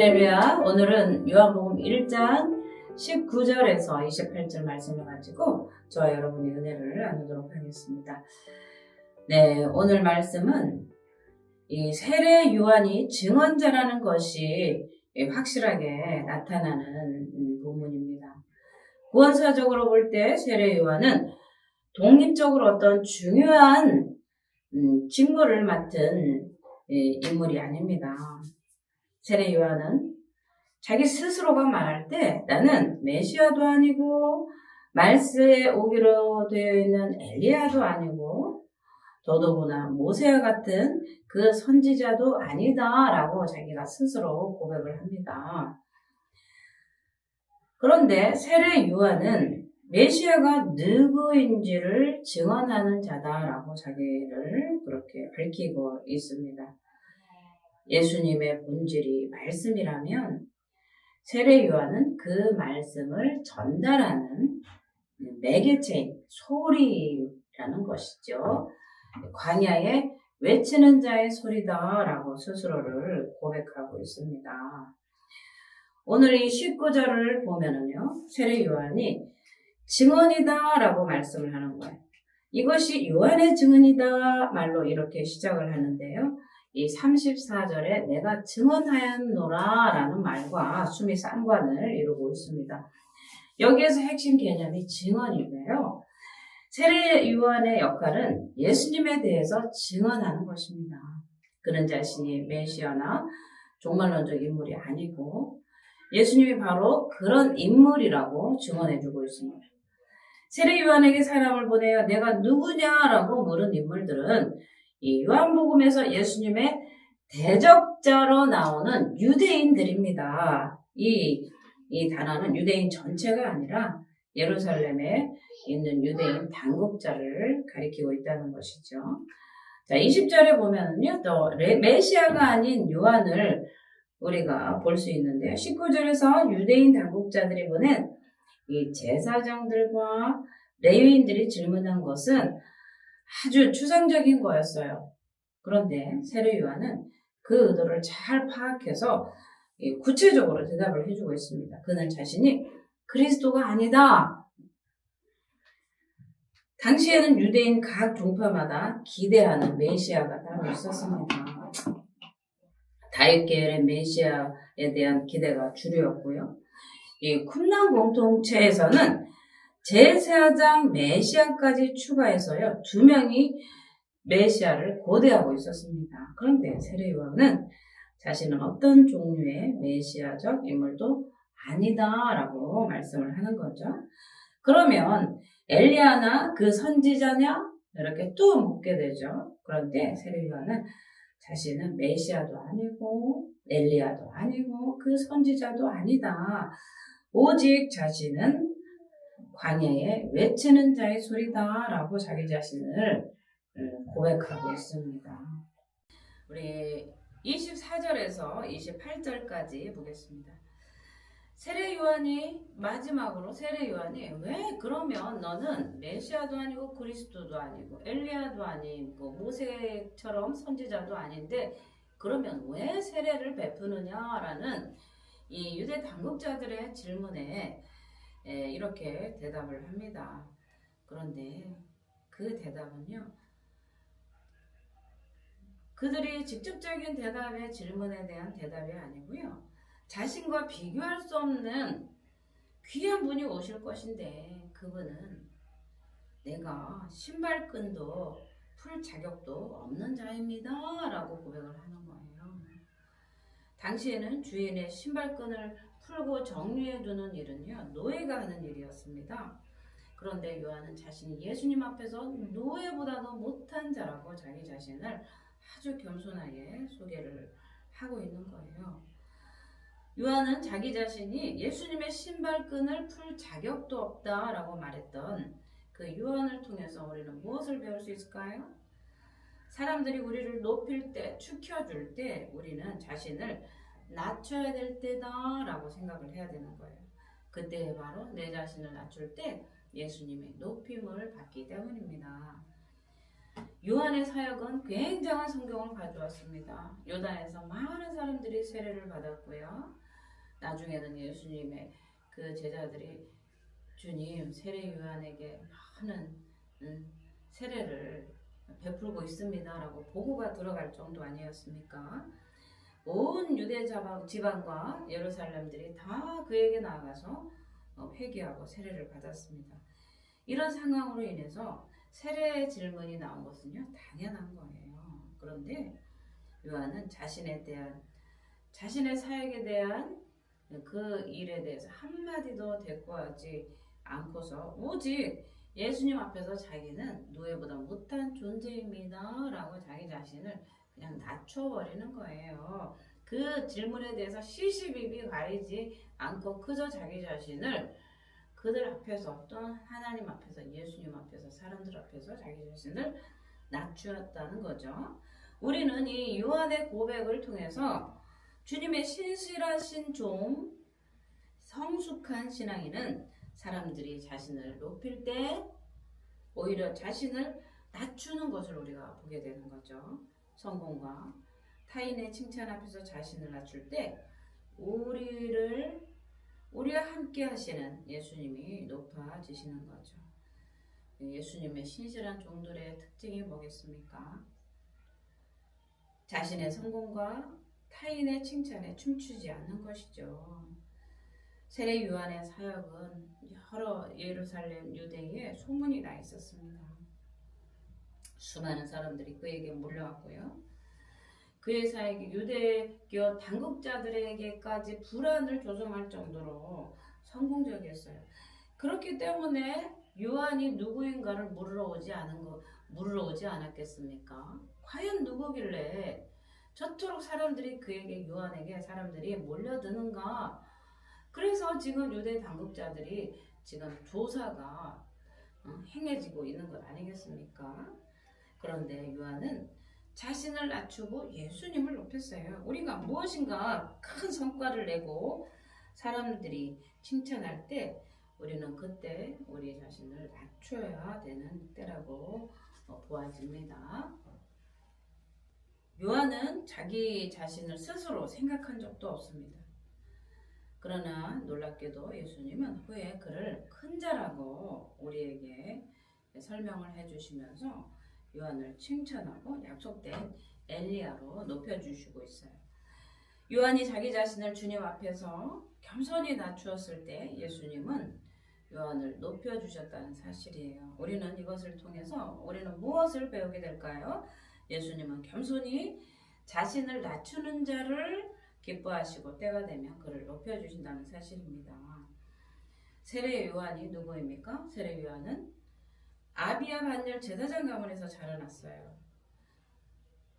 할렐루야. 오늘은 요한복음 1장 19절에서 28절 말씀을 가지고 저와 여러분의 은혜를 나누도록 하겠습니다. 네, 오늘 말씀은 이 세례 요한이 증언자라는 것이 확실하게 나타나는 부분입니다. 구원사적으로 볼 때 세례 요한은 독립적으로 어떤 중요한 직무를 맡은 인물이 아닙니다. 세례 요한은 자기 스스로가 말할 때 나는 메시아도 아니고 말세에 오기로 되어 있는 엘리야도 아니고 더더구나 모세와 같은 그 선지자도 아니다라고 자기가 스스로 고백을 합니다. 그런데 세례 요한은 메시아가 누구인지를 증언하는 자다라고 자기를 그렇게 밝히고 있습니다. 예수님의 본질이 말씀이라면 세례 요한은 그 말씀을 전달하는 매개체인 소리라는 것이죠. 광야에 외치는 자의 소리다라고 스스로를 고백하고 있습니다. 오늘 이 19절을 보면은요, 세례 요한이 증언이다라고 말씀을 하는 거예요. 이것이 요한의 증언이다 말로 이렇게 시작을 하는데요. 이 34절에 내가 증언하였노라 라는 말과 숨이 쌍관을 이루고 있습니다. 여기에서 핵심 개념이 증언이고요. 세례 요한의 역할은 예수님에 대해서 증언하는 것입니다. 그는 자신이 메시아나 종말론적 인물이 아니고 예수님이 바로 그런 인물이라고 증언해주고 있습니다. 세례 요한에게 사람을 보내어 내가 누구냐라고 물은 인물들은 이 요한복음에서 예수님의 대적자로 나오는 유대인들입니다. 이 단어는 유대인 전체가 아니라 예루살렘에 있는 유대인 당국자를 가리키고 있다는 것이죠. 자, 20절에 보면은요, 또 메시아가 아닌 요한을 우리가 볼 수 있는데요. 19절에서 유대인 당국자들이 보낸 이 제사장들과 레위인들이 질문한 것은 아주 추상적인 거였어요. 그런데 세례 요한은 그 의도를 잘 파악해서 구체적으로 대답을 해주고 있습니다. 그는 자신이 그리스도가 아니다. 당시에는 유대인 각 종파마다 기대하는 메시아가 따로 있었습니다. 다윗 계열의 메시아에 대한 기대가 주류였고요. 이 쿰란 공동체에서는 제사장 메시아까지 추가해서요, 2명이 메시아를 고대하고 있었습니다. 그런데 세례 요한은 자신은 어떤 종류의 메시아적 인물도 아니다라고 말씀을 하는 거죠. 그러면 엘리야나 그 선지자냐? 이렇게 또 묻게 되죠. 그런데 세례 요한은 자신은 메시아도 아니고 엘리야도 아니고 그 선지자도 아니다. 오직 자신은 광야에 외치는 자의 소리다라고 자기 자신을 고백하고 있습니다. 우리 24절에서 28절까지 보겠습니다. 마지막으로 세례 요한이 왜 그러면 너는 메시아도 아니고 그리스도도 아니고 엘리야도 아니고 모세처럼 선지자도 아닌데 그러면 왜 세례를 베푸느냐라는 이 유대 당국자들의 질문에 이렇게 대답을 합니다. 그런데 그 대답은요, 그들이 직접적인 질문에 대한 대답이 아니고요, 자신과 비교할 수 없는 귀한 분이 오실 것인데 그분은 내가 신발끈도 풀 자격도 없는 자입니다 라고 고백을 하는 거예요. 당시에는 주인의 신발끈을 풀고 정리해두는 일은요, 노예가 하는 일이었습니다. 그런데 요한은 자신이 예수님 앞에서 노예보다도 못한 자라고 자기 자신을 아주 겸손하게 소개를 하고 있는 거예요. 요한은 자기 자신이 예수님의 신발끈을 풀 자격도 없다라고 말했던 그 요한을 통해서 우리는 무엇을 배울 수 있을까요? 사람들이 우리를 높일 때, 축혀줄 때 우리는 자신을 낮춰야 될 때다라고 생각을 해야 되는 거예요. 그때 바로 내 자신을 낮출 때 예수님의 높임을 받기 때문입니다. 요한의 사역은 굉장한 성경을 가져왔습니다. 요단에서 많은 사람들이 세례를 받았고요. 나중에는 예수님의 그 제자들이 주님 세례 요한에게 많은 세례를 베풀고 있습니다 라고 보고가 들어갈 정도 아니었습니까? 온 유대 지방과 예루살렘들이 다 그에게 나아가서 회개하고 세례를 받았습니다. 이런 상황으로 인해서 세례 질문이 나온 것은요 당연한 거예요. 그런데 요한은 자신의 사역에 대한 그 일에 대해서 한마디도 대꾸하지 않고서 오직 예수님 앞에서 자기는 노예보다 못한 존재입니다 라고 자기 자신을 그냥 낮춰버리는 거예요. 그 질문에 대해서 시시비비 가리지 않고 그저 자기 자신을 그들 앞에서 또는 하나님 앞에서 예수님 앞에서 사람들 앞에서 자기 자신을 낮추었다는 거죠. 우리는 이 요한의 고백을 통해서 주님의 신실하신 종 성숙한 신앙인은 사람들이 자신을 높일 때 오히려 자신을 낮추는 것을 우리가 보게 되는 거죠. 성공과 타인의 칭찬 앞에서 자신을 낮출 때 우리와 함께 하시는 예수님이 높아지시는 거죠. 예수님의 신실한 종들의 특징이 뭐겠습니까? 자신의 성공과 타인의 칭찬에 춤추지 않는 것이죠. 세례 요한의 사역은 여러 예루살렘 유대에 소문이 나 있었습니다. 수많은 사람들이 그에게 몰려왔고요. 그의 사역이 유대교 당국자들에게까지 불안을 조성할 정도로 성공적이었어요. 그렇기 때문에 요한이 누구인가를 물으러 오지 않았겠습니까? 과연 누구길래 저토록 사람들이 요한에게 사람들이 몰려드는가? 그래서 지금 유대 당국자들이 지금 조사가 행해지고 있는 것 아니겠습니까? 그런데 요한은 자신을 낮추고 예수님을 높였어요. 우리가 무엇인가 큰 성과를 내고 사람들이 칭찬할 때 우리는 그때 우리 자신을 낮춰야 되는 때라고 보아집니다. 요한은 자기 자신을 스스로 생각한 적도 없습니다. 그러나 놀랍게도 예수님은 후에 그를 큰 자라고 우리에게 설명을 해주시면서 요한을 칭찬하고 약속된 엘리야로 높여주시고 있어요. 요한이 자기 자신을 주님 앞에서 겸손히 낮추었을 때 예수님은 요한을 높여주셨다는 사실이에요. 우리는 이것을 통해서 우리는 무엇을 배우게 될까요? 예수님은 겸손히 자신을 낮추는 자를 기뻐하시고 때가 되면 그를 높여주신다는 사실입니다. 세례 요한이 누구입니까? 세례 요한은 아비야 반열 제사장 가문에서 자라났어요.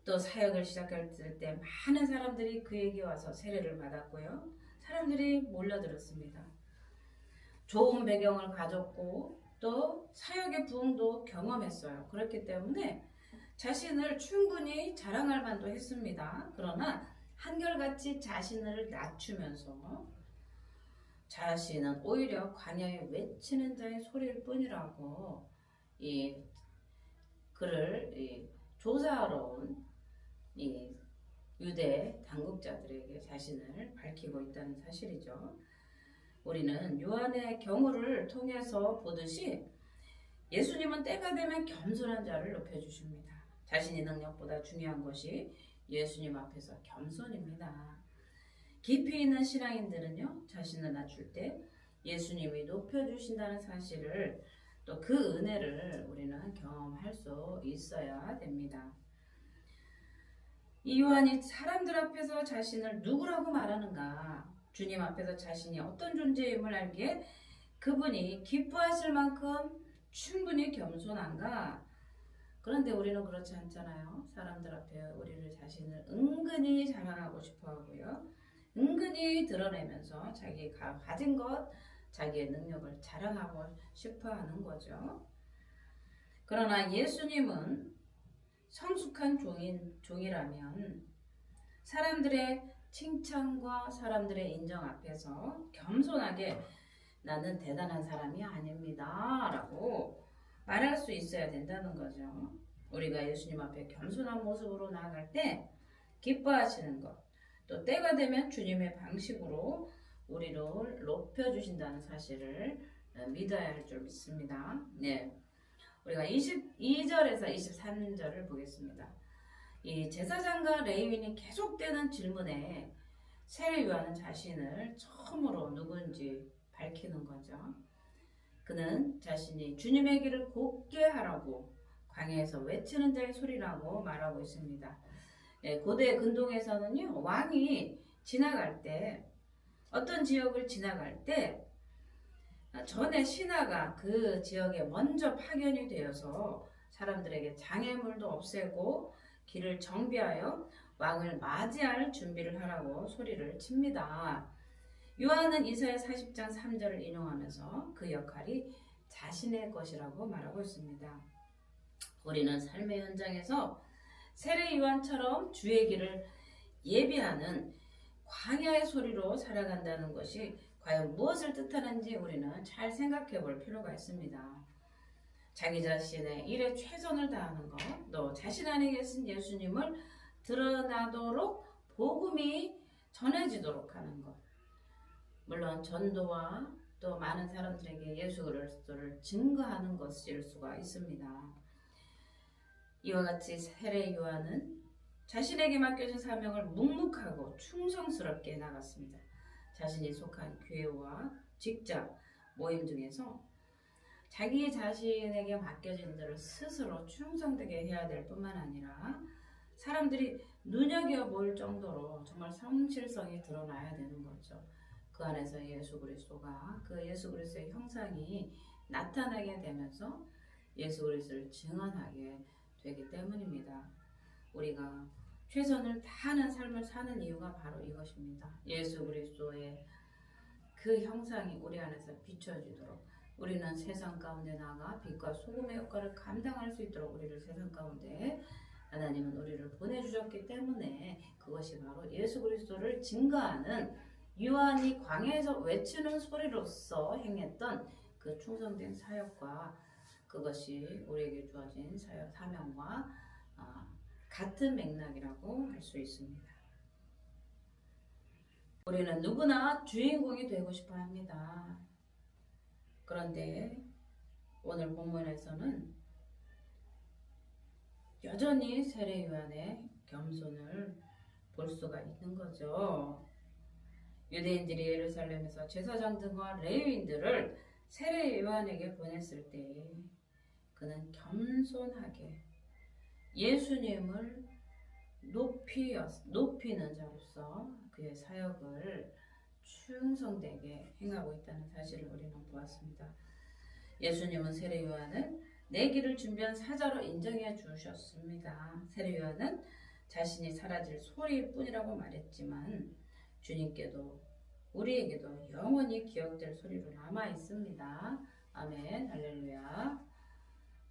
또 사역을 시작할 때 많은 사람들이 그에게 와서 세례를 받았고요. 사람들이 몰려들었습니다. 좋은 배경을 가졌고 또 사역의 부흥도 경험했어요. 그렇기 때문에 자신을 충분히 자랑할 만도 했습니다. 그러나 한결같이 자신을 낮추면서 자신은 오히려 광야에 외치는 자의 소리일 뿐이라고 그를 조사하러 온 유대 당국자들에게 자신을 밝히고 있다는 사실이죠. 우리는 요한의 경우를 통해서 보듯이 예수님은 때가 되면 겸손한 자를 높여주십니다. 자신의 능력보다 중요한 것이 예수님 앞에서 겸손입니다. 깊이 있는 신앙인들은요, 자신을 낮출 때 예수님이 높여주신다는 사실을 또 그 은혜를 우리는 경험할 수 있어야 됩니다. 이 요한이 사람들 앞에서 자신을 누구라고 말하는가? 주님 앞에서 자신이 어떤 존재임을 알기에 그분이 기뻐하실 만큼 충분히 겸손한가? 그런데 우리는 그렇지 않잖아요. 사람들 앞에 우리를 자신을 은근히 자랑하고 싶어 하고요. 은근히 드러내면서 자기가 가진 것, 자기의 능력을 자랑하고 싶어 하는 거죠. 그러나 예수님은 성숙한 종이라면 사람들의 칭찬과 사람들의 인정 앞에서 겸손하게 나는 대단한 사람이 아닙니다 라고 말할 수 있어야 된다는 거죠. 우리가 예수님 앞에 겸손한 모습으로 나아갈 때 기뻐하시는 것, 또 때가 되면 주님의 방식으로 우리를 높여주신다는 사실을 믿어야 할 줄 믿습니다. 네, 우리가 22절에서 23절을 보겠습니다. 이 제사장과 레위인이 계속되는 질문에 세례 요한은 자신을 처음으로 누군지 밝히는 거죠. 그는 자신이 주님의 길을 곧게 하라고 광야에서 외치는 자의 소리라고 말하고 있습니다. 고대 근동에서는요, 왕이 지나갈 때, 어떤 지역을 지나갈 때 전에 신하가 그 지역에 먼저 파견이 되어서 사람들에게 장애물도 없애고 길을 정비하여 왕을 맞이할 준비를 하라고 소리를 칩니다. 요한은 이사야 40장 3절을 인용하면서 그 역할이 자신의 것이라고 말하고 있습니다. 우리는 삶의 현장에서 세례 요한처럼 주의 길을 예비하는 광야의 소리로 살아간다는 것이 과연 무엇을 뜻하는지 우리는 잘 생각해 볼 필요가 있습니다. 자기 자신의 일에 최선을 다하는 것, 또 자신 안에 계신 예수님을 드러나도록 복음이 전해지도록 하는 것, 물론 전도와 또 많은 사람들에게 예수 그리스도를 증거하는 것일 수가 있습니다. 이와 같이 세례 요한은 자신에게 맡겨진 사명을 묵묵하고 충성스럽게 나갔습니다. 자신이 속한 교회와 직장, 모임 등에서 자기 자신에게 맡겨진 일을 스스로 충성되게 해야 될 뿐만 아니라 사람들이 눈여겨볼 정도로 정말 성실성이 드러나야 되는 거죠. 그 안에서 예수 그리스도가, 그 예수 그리스도의 형상이 나타나게 되면서 예수 그리스도를 증언하게 되기 때문입니다. 우리가 최선을 다하는 삶을 사는 이유가 바로 이것입니다. 예수 그리스도의 그 형상이 우리 안에서 비춰지도록 우리는 세상 가운데 나가 빛과 소금의 역할을 감당할 수 있도록 우리를 세상 가운데 하나님은 우리를 보내주셨기 때문에 그것이 바로 예수 그리스도를 증거하는 요한이 광야에서 외치는 소리로서 행했던 그 충성된 사역과 그것이 우리에게 주어진 사역 사명과 같은 맥락이라고 할 수 있습니다. 우리는 누구나 주인공이 되고 싶어 합니다. 그런데 오늘 본문에서는 여전히 세례 요한의 겸손을 볼 수가 있는 거죠. 유대인들이 예루살렘에서 제사장 등과 레위인들을 세례 요한에게 보냈을 때 그는 겸손하게 예수님을 높이는 자로서 그의 사역을 충성되게 행하고 있다는 사실을 우리는 보았습니다. 예수님은 세례 요한을 내 길을 준비한 사자로 인정해 주셨습니다. 세례 요한은 자신이 사라질 소리일 뿐이라고 말했지만 주님께도 우리에게도 영원히 기억될 소리로 남아 있습니다. 아멘, 할렐루야.